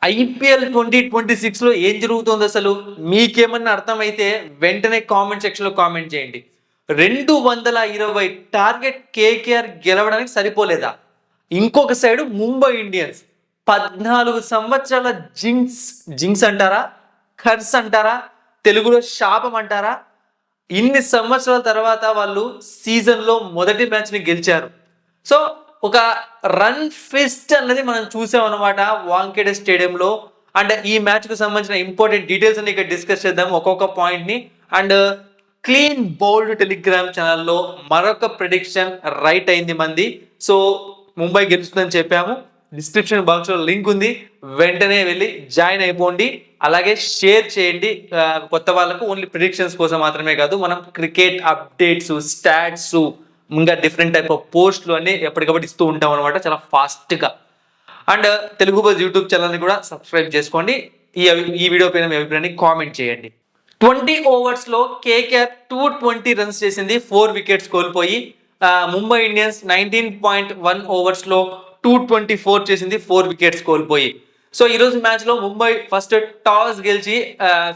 IPL 2026లో ఏం జరుగుతుంది అసలు? మీకేమన్నా అర్థమైతే వెంటనే కామెంట్ సెక్షన్‌లో కామెంట్ చేయండి. 220 టార్గెట్ కేకేఆర్ గెలవడానికి సరిపోలేదా? ఇంకొక సైడు ముంబై ఇండియన్స్ 14 సంవత్సరాల జింక్స్ అంటారా? కర్స్ అంటారా? తెలుగులో శాపం అంటారా? ఇన్ని సంవత్సరాల తర్వాత వాళ్ళు సీజన్‌లో మొదటి మ్యాచ్‌ని గెలిచారు. సో ఒక రన్ ఫెస్ట్ అన్నది మనం చూసాం అనమాట వాంఖేడే స్టేడియంలో. అండ్ ఈ మ్యాచ్ కు సంబంధించిన ఇంపార్టెంట్ డీటెయిల్స్ అన్ని ఇక్కడ డిస్కస్ చేద్దాం ఒక్కొక్క పాయింట్ ని. అండ్ క్లీన్ బౌల్డ్ టెలిగ్రామ్ ఛానల్లో మరొక ప్రిడిక్షన్ రైట్ అయింది మంది. సో ముంబై గెలుస్తుందని చెప్పాము. డిస్క్రిప్షన్ బాక్స్ లో లింక్ ఉంది, వెంటనే వెళ్ళి జాయిన్ అయిపోండి. అలాగే షేర్ చేయండి కొత్త వాళ్ళకు. ఓన్లీ ప్రిడిక్షన్స్ కోసం మాత్రమే కాదు, మనం క్రికెట్ అప్డేట్స్, స్టాట్స్, ఇంకా డిఫరెంట్ టైప్ ఆఫ్ పోస్టులు అన్ని ఎప్పటికప్పుడు ఇస్తూ ఉంటాం అనమాట చాలా ఫాస్ట్గా. అండ్ తెలుగు బజ్ యూట్యూబ్ ఛానల్ని కూడా సబ్స్క్రైబ్ చేసుకోండి. ఈ వీడియో పైన మీ అభిప్రాయాన్ని కామెంట్ చేయండి. 20 ఓవర్స్లో కేకేఆర్ 220 రన్స్ చేసింది, 4 వికెట్స్ కోల్పోయి. ముంబై ఇండియన్స్ 19.1 ఓవర్స్లో 224 చేసింది, 4 వికెట్స్ కోల్పోయి. సో ఈరోజు మ్యాచ్లో ముంబై ఫస్ట్ టాస్ గెలిచి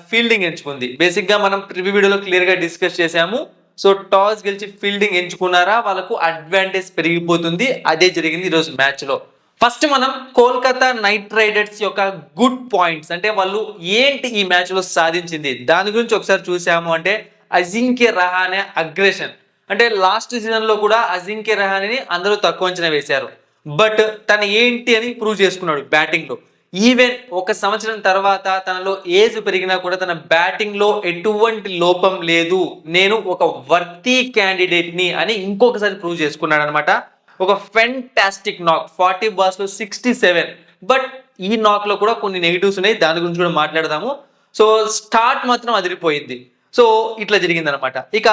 ఫీల్డింగ్ ఎంచుకుంది. బేసిక్గా మనం ప్రివ్యూ వీడియోలో క్లియర్గా డిస్కస్ చేశాము. సో టాస్ గెలిచి ఫీల్డింగ్ ఎంచుకున్నారా, వాళ్ళకు అడ్వాంటేజ్ పెరిగిపోతుంది. అదే జరిగింది ఈరోజు మ్యాచ్లో. ఫస్ట్ మనం కోల్కతా నైట్ రైడర్స్ యొక్క గుడ్ పాయింట్స్, అంటే వాళ్ళు ఏంటి ఈ మ్యాచ్లో సాధించింది దాని గురించి ఒకసారి చూసాము. అంటే అజింక్య రహానే అగ్రెషన్, అంటే లాస్ట్ సీజన్లో కూడా అజింక్య రహానేని అందరూ తక్కువ అంచనా వేశారు. బట్ తను ఏంటి అని ప్రూవ్ చేసుకున్నాడు బ్యాటింగ్లో. ఈవెన్ ఒక సంవత్సరం తర్వాత తనలో ఏజ్ పెరిగినా కూడా తన బ్యాటింగ్ లో ఎటువంటి లోపం లేదు, నేను ఒక వర్తీ క్యాండిడేట్ ని అని ఇంకొకసారి ప్రూవ్ చేసుకున్నాడు అనమాట. ఒక ఫెంటాస్టిక్ నాక్, 40 balls లో 67. బట్ ఈ నాక్ లో కూడా కొన్ని నెగిటివ్స్ ఉన్నాయి, దాని గురించి కూడా మాట్లాడదాము. సో స్టార్ట్ మాత్రం అదిరిపోయింది. సో ఇట్లా జరిగింది అనమాట. ఇక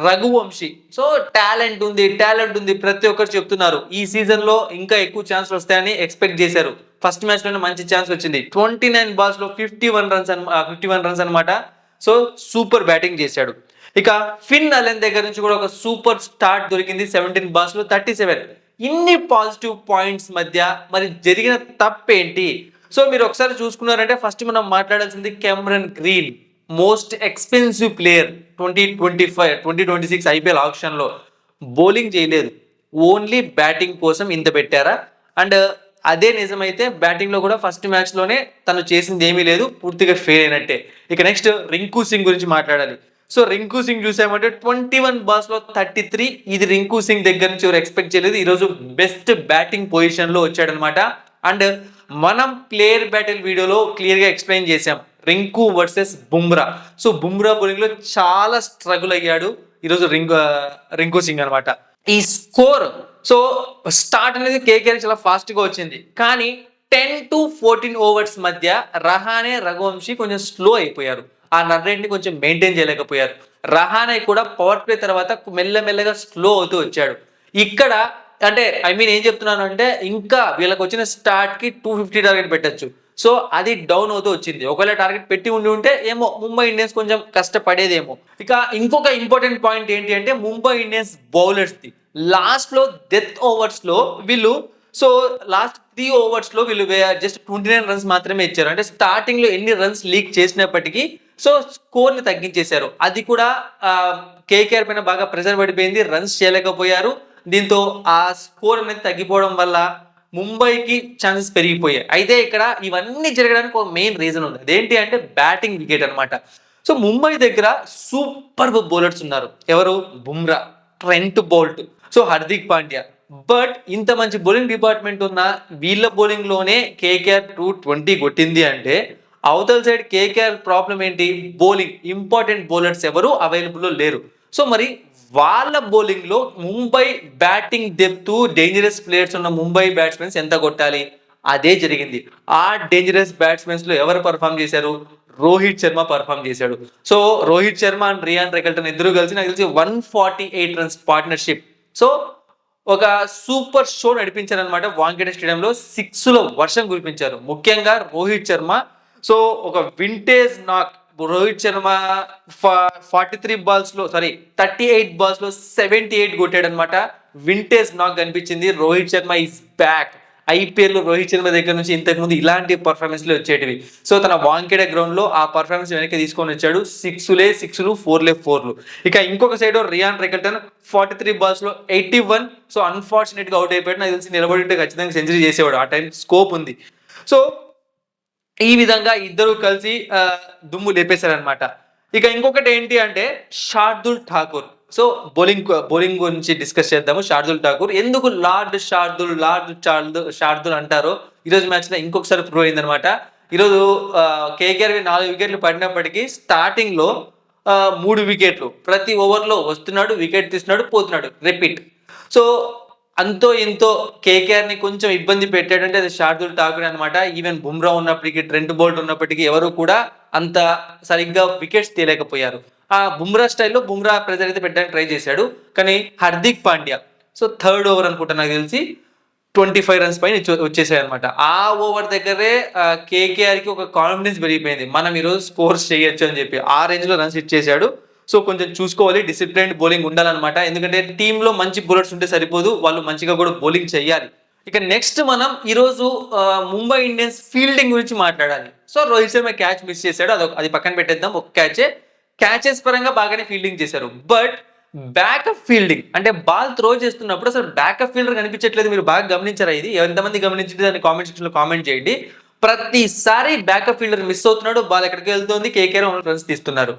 రఘువంశీ, సో టాలెంట్ ఉంది ప్రతి ఒక్కరు చెప్తున్నారు. ఈ సీజన్ లో ఇంకా ఎక్కువ ఛాన్స్లు వస్తాయని ఎక్స్పెక్ట్ చేశారు. ఫస్ట్ మ్యాచ్ లోనే మంచి ఛాన్స్ వచ్చింది. 29 balls లో 51 రన్స్ అనమాట. సో సూపర్ బ్యాటింగ్ చేశాడు. ఇక ఫిన్ అలెన్ దగ్గర నుంచి కూడా ఒక సూపర్ స్టార్ట్ దొరికింది. 17 balls లో 37. ఇన్ని పాజిటివ్ పాయింట్స్ మధ్య మరి జరిగిన తప్పేంటి? సో మీరు ఒకసారి చూసుకున్నారంటే ఫస్ట్ మనం మాట్లాడాల్సింది Cameron Green, most expensive player 2026 IPL ఆప్షన్లో. బౌలింగ్ చేయలేదు, ఓన్లీ బ్యాటింగ్ కోసం ఇంత పెట్టారా? అండ్ అదే నిజమైతే బ్యాటింగ్లో కూడా ఫస్ట్ మ్యాచ్లోనే తను చేసింది ఏమీ లేదు, పూర్తిగా ఫెయిల్ అయినట్టే. ఇక నెక్స్ట్ రింకు సింగ్ గురించి మాట్లాడాలి. సో రింకు సింగ్ చూసామంటే 21 balls లో 33. ఇది రింకు సింగ్ దగ్గర నుంచి ఎవరు ఎక్స్పెక్ట్ చేయలేదు. ఈరోజు బెస్ట్ బ్యాటింగ్ పొజిషన్లో వచ్చాడనమాట. అండ్ మనం ప్లేయర్ బ్యాటిల్ వీడియోలో క్లియర్గా ఎక్స్ప్లెయిన్ చేసాం రింకు వర్సెస్ బుమ్రా. సో బుమ్రా బౌలింగ్లో చాలా స్ట్రగుల్ అయ్యాడు ఈరోజు రింకు సింగ్ అనమాట. ఈ స్కోర్, సో స్టార్ట్ అనేది కేకేఆర్ చాలా ఫాస్ట్గా వచ్చింది, కానీ 10 to 14 ఓవర్స్ మధ్య రహానే, రఘువంశీ కొంచెం స్లో అయిపోయారు. ఆ రన్ రేట్ని కొంచెం మెయింటైన్ చేయలేకపోయారు. రహానే కూడా పవర్ ప్లే తర్వాత మెల్లమెల్లగా స్లో అవుతూ వచ్చాడు. ఇక్కడ అంటే ఏం చెప్తున్నాను అంటే ఇంకా వీళ్ళకి వచ్చిన స్టార్ట్కి 250 టార్గెట్ పెట్టచ్చు. సో అది డౌన్ అవుతూ వచ్చింది. ఒకవేళ టార్గెట్ పెట్టి ఉంటే ఏమో ముంబై ఇండియన్స్ కొంచెం కష్టపడేదేమో. ఇక ఇంకొక ఇంపార్టెంట్ పాయింట్ ఏంటి అంటే ముంబై ఇండియన్స్ బౌలర్స్ది లాస్ట్లో డెత్ ఓవర్స్లో వీళ్ళు, సో లాస్ట్ 3 ఓవర్స్లో వీళ్ళు జస్ట్ 29 రన్స్ మాత్రమే ఇచ్చారు. అంటే స్టార్టింగ్లో ఎన్ని రన్స్ లీక్ చేసినప్పటికీ సో స్కోర్ని తగ్గించేశారు. అది కూడా కేకేఆర్ పైన బాగా ప్రెషర్ పడిపోయింది, రన్స్ చేయలేకపోయారు. దీంతో ఆ స్కోర్ అనేది తగ్గిపోవడం వల్ల ముంబైకి ఛాన్సెస్ పెరిగిపోయాయి. అయితే ఇక్కడ ఇవన్నీ జరగడానికి ఒక మెయిన్ రీజన్ ఉంది, అదేంటి అంటే బ్యాటింగ్ వికెట్ అనమాట. సో ముంబై దగ్గర సూపర్ బౌలర్స్ ఉన్నారు. ఎవరు? Bumrah, Trent Boult, so Hardik Pandya. But ఇంత మంచి బౌలింగ్ డిపార్ట్మెంట్ ఉన్న వీళ్ళ బౌలింగ్ లోనే కేకేఆర్ 220 కొట్టింది అంటే అవతల సైడ్ కేకేఆర్ ప్రాబ్లం ఏంటి? బౌలింగ్. ఇంపార్టెంట్ బౌలర్స్ ఎవరు అవైలబుల్లో లేరు. సో మరి వాళ్ళ బౌలింగ్ లో Mumbai batting depth, dangerous players ఉన్న ముంబై బ్యాట్స్మెన్స్ ఎంత కొట్టాలి? అదే జరిగింది. ఆ డేంజరస్ బ్యాట్స్మెన్స్ లో ఎవరు పర్ఫామ్ చేశారు? రోహిత్ శర్మ పర్ఫామ్ చేశాడు. So Rohit Sharma and Ryan Rickelton ఇద్దరు కలిసి నాకు తెలిసి 148 రన్స్ పార్ట్నర్షిప్. సో ఒక సూపర్ షో నడిపించారు అనమాట. వాంఖేడే స్టేడియంలో 6లో వర్షం కురిపించారు. ముఖ్యంగా రోహిత్ శర్మ, సో ఒక vintage knock. Rohit Sharma 38 balls లో 78 balls లో 78 కొట్టాడు అనమాట. వింటేజ్ నాక్ కనిపించింది. Rohit Sharma is back. IPL Rohit Sharma దగ్గర నుంచి ఇంతకుముందు ఇలాంటి పర్ఫార్మెన్స్లు వచ్చేటివి. సో తన వాంకేడే గ్రౌండ్లో ఆ పర్ఫార్మెన్స్ వెనక్కి తీసుకొని వచ్చాడు. సిక్స్లు, ఫోర్లు. ఇక ఇంకొక సైడ్ రియాన్ రికల్టన్ 43 balls లో 81. సో అన్ఫార్చునేట్ గా అవుట్ అయిపోయాడు. నాకు తెలిసి నిలబడి ఉంటే ఖచ్చితంగా సెంచరీ చేసేవాడు. ఆ టైం స్కోప్ ఉంది. సో ఈ విధంగా ఇద్దరు కలిసి దుమ్ము లేపేశారనమాట. ఇక ఇంకొకటి ఏంటి అంటే శార్దుల్ ఠాకూర్. సో బౌలింగ్ గురించి డిస్కస్ చేద్దాము. శార్దుల్ ఠాకూర్ ఎందుకు శార్దుల్ అంటారో ఈరోజు మ్యాచ్ లో ఇంకొకసారి ప్రూవ్ అయిందనమాట. ఈరోజు కేకేఆర్ 4 వికెట్లు పడినప్పటికీ స్టార్టింగ్ లో 3 వికెట్లు ప్రతి ఓవర్లో వస్తున్నాడు, వికెట్ తీస్తున్నాడు, పోతున్నాడు, రిపీట్. సో అంతో ఇంతో కేకేఆర్ ని కొంచెం ఇబ్బంది పెట్టాడంటే అది శార్దుల్ ఠాకూర్ అనమాట. ఈవెన్ బుమ్రా ఉన్నప్పటికీ, ట్రెంట్ బోల్ట్ ఉన్నప్పటికీ ఎవరు కూడా అంత సరిగ్గా వికెట్స్ తీయలేకపోయారు. ఆ బుమ్రా స్టైల్లో బుమ్రా ప్రెజర్ అయితే పెట్టడానికి ట్రై చేశాడు. కానీ Hardik Pandya so 3rd over అనుకుంటా నాకు తెలిసి 25 runs పైన వచ్చేసాయి అనమాట. ఆ ఓవర్ దగ్గరే కేకేఆర్ కి ఒక కాన్ఫిడెన్స్ పెరిగిపోయింది, మనం ఈరోజు స్కోర్స్ చేయొచ్చు అని చెప్పి. ఆ రేంజ్ లో రన్స్ ఇచ్చేసాడు. సో కొంచెం చూసుకోవాలి, డిసిప్లైన్ బౌలింగ్ ఉండాలన్నమాట. ఎందుకంటే టీంలో మంచి బౌలర్స్ ఉంటే సరిపోదు, వాళ్ళు మంచిగా కూడా బౌలింగ్ చేయాలి. ఇక నెక్స్ట్ మనం ఈరోజు ముంబై ఇండియన్స్ ఫీల్డింగ్ గురించి మాట్లాడాలి. So Rohit Sharma catch miss చేశాడు, అది పక్కన పెట్టేద్దాం. ఒక క్యాచెస్ పరంగా బాగానే ఫీల్డింగ్ చేశారు. బట్ బ్యాకప్ ఫీల్డింగ్ అంటే బాల్ త్రో చేస్తున్నప్పుడు అసలు బ్యాకప్ ఫీల్డర్ కనిపించట్లేదు. మీరు బాగా గమనించారా? ఇది ఎంతమంది గమనించింది దాన్ని కామెంట్ సెక్షన్ లో కామెంట్ చేయండి. ప్రతిసారి బ్యాకప్ ఫీల్డర్ మిస్ అవుతున్నాడు, బాల్ ఎక్కడికి వెళ్తుంది, కేకేఆర్ రన్స్ తీస్తున్నారు.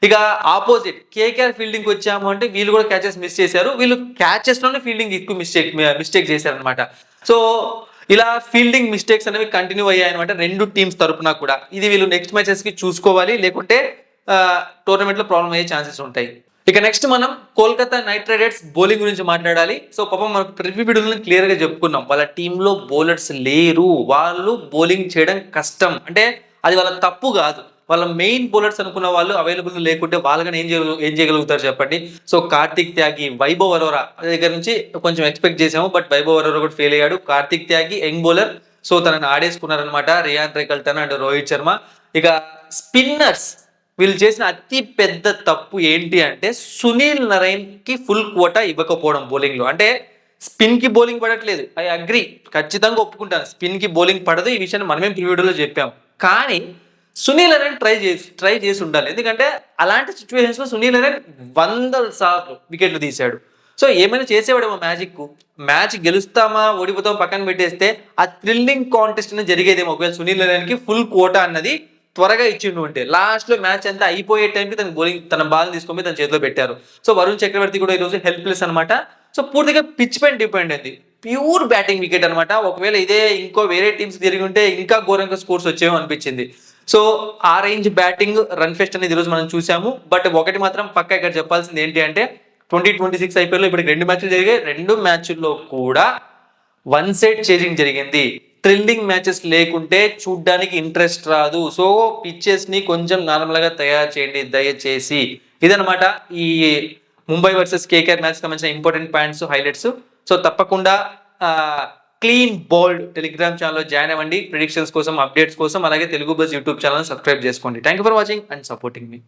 ఇక ఆపోజిట్ కేకేఆర్ ఫీల్డింగ్ వచ్చాము అంటే వీళ్ళు కూడా క్యాచెస్ మిస్ చేశారు. వీళ్ళు క్యాచెస్ లోనే ఫీల్డింగ్ ఎక్కువ మిస్టేక్ చేశారు అనమాట. సో ఇలా ఫీల్డింగ్ మిస్టేక్స్ అనేవి కంటిన్యూ అయ్యాయి అనమాట రెండు టీమ్స్ తరపున కూడా. ఇది వీళ్ళు నెక్స్ట్ మ్యాచెస్ కి చూసుకోవాలి, లేకుంటే టోర్నమెంట్ లో ప్రాబ్లం అయ్యే ఛాన్సెస్ ఉంటాయి. ఇక నెక్స్ట్ మనం కోల్కతా నైట్ రైడర్స్ బౌలింగ్ గురించి మాట్లాడాలి. సో పాపం మనం ప్రివ్యూ వీడియోలో క్లియర్ గా చెప్పుకున్నాం, వాళ్ళ టీంలో బౌలర్స్ లేరు, వాళ్ళు బౌలింగ్ చేయడం కష్టం. అంటే అది వాళ్ళ తప్పు కాదు, వాళ్ళ మెయిన్ బౌలర్స్ అనుకున్న వాళ్ళు అవైలబుల్ లేకుంటే వాళ్ళని ఏం చేయగలుగుతారు చెప్పండి. సో కార్తిక్ త్యాగి, వైభవ్ అరోరా దగ్గర నుంచి కొంచెం ఎక్స్పెక్ట్ చేసాము, బట్ వైభవ్ అరోరా కూడా ఫెయిల్ అయ్యాడు. Kartik Tyagi young bowler, so తనని ఆడేసుకున్నారనమాట Ryan Rickelton and Rohit Sharma. ఇక స్పిన్నర్స్ వీళ్ళు చేసిన అతి పెద్ద తప్పు ఏంటి అంటే సునీల్ నరైన్ కి ఫుల్ కోటా ఇవ్వకపోవడం బౌలింగ్ లో. అంటే స్పిన్ కి బౌలింగ్ పడట్లేదు, ఐ అగ్రి, ఖచ్చితంగా ఒప్పుకుంటాను, స్పిన్ కి బౌలింగ్ పడదు. ఈ విషయాన్ని మనమేం ప్రివ్యూలో చెప్పాం. కానీ సునీల్ నరైన్ ట్రై చేసి ఉండాలి. ఎందుకంటే అలాంటి సిచ్యువేషన్స్ లో సునీల్ నరైన్ 100 సార్లు వికెట్లు తీశాడు. సో ఏమైనా చేసేవాడేమో మ్యాచ్ గెలుస్తామా ఓడిపోతామా పక్కన పెట్టేస్తే ఆ థ్రిల్లింగ్ కాంటెస్ట్ అనేది జరిగేదేమో ఒకవేళ సునీల్ నరైన్ కి ఫుల్ కోటా అన్నది త్వరగా ఇచ్చిండు ఉంటే. లాస్ట్ లో మ్యాచ్ అంతా అయిపోయే టైంకి తన బాల్ తీసుకొని తన చేతిలో పెట్టారు. సో వరుణ్ చక్రవర్తి కూడా ఈరోజు హెల్ప్లెస్ అనమాట. సో పూర్తిగా పిచ్ పైన డిపెండ్ అయింది, ప్యూర్ బ్యాటింగ్ వికెట్ అనమాట. ఒకవేళ ఇదే ఇంకో వేరే టీమ్స్ జరిగి ఉంటే ఇంకా ఘోరంగా స్కోర్స్ వచ్చేమో అనిపించింది. సో ఆ రేంజ్ బ్యాటింగ్ రన్ ఫెస్ట్ అనేది ఈరోజు మనం చూసాము. బట్ ఒకటి మాత్రం పక్కా ఇక్కడ చెప్పాల్సింది ఏంటి అంటే 2026 ఐపీఎల్లో ఇప్పటికి 2 మ్యాచ్లు జరిగాయి. 2 మ్యాచ్ల్లో కూడా 1 సైడ్ చేజింగ్ జరిగింది. థ్రిల్లింగ్ మ్యాచెస్ లేకుంటే చూడ్డానికి ఇంట్రెస్ట్ రాదు. సో పిచ్చెస్ ని కొంచెం నార్మల్ గా తయారు చేయండి దయచేసి. ఇదనమాట ఈ ముంబై వర్సెస్ కేకేఆర్ మ్యాచ్ సంబంధించిన ఇంపార్టెంట్ పాయింట్స్, హైలైట్స్. సో తప్పకుండా క్లీన్ బౌల్డ్ టెలిగ్రామ్ ఛానల్లో జాయిన్ అవ్వండి. ప్రిడిక్షన్స్ కోసం, అప్డేట్స్ కోసం. అలాగే Telugu buzz YouTube channel subscribe చేసుకోండి. Thank you for watching and supporting me.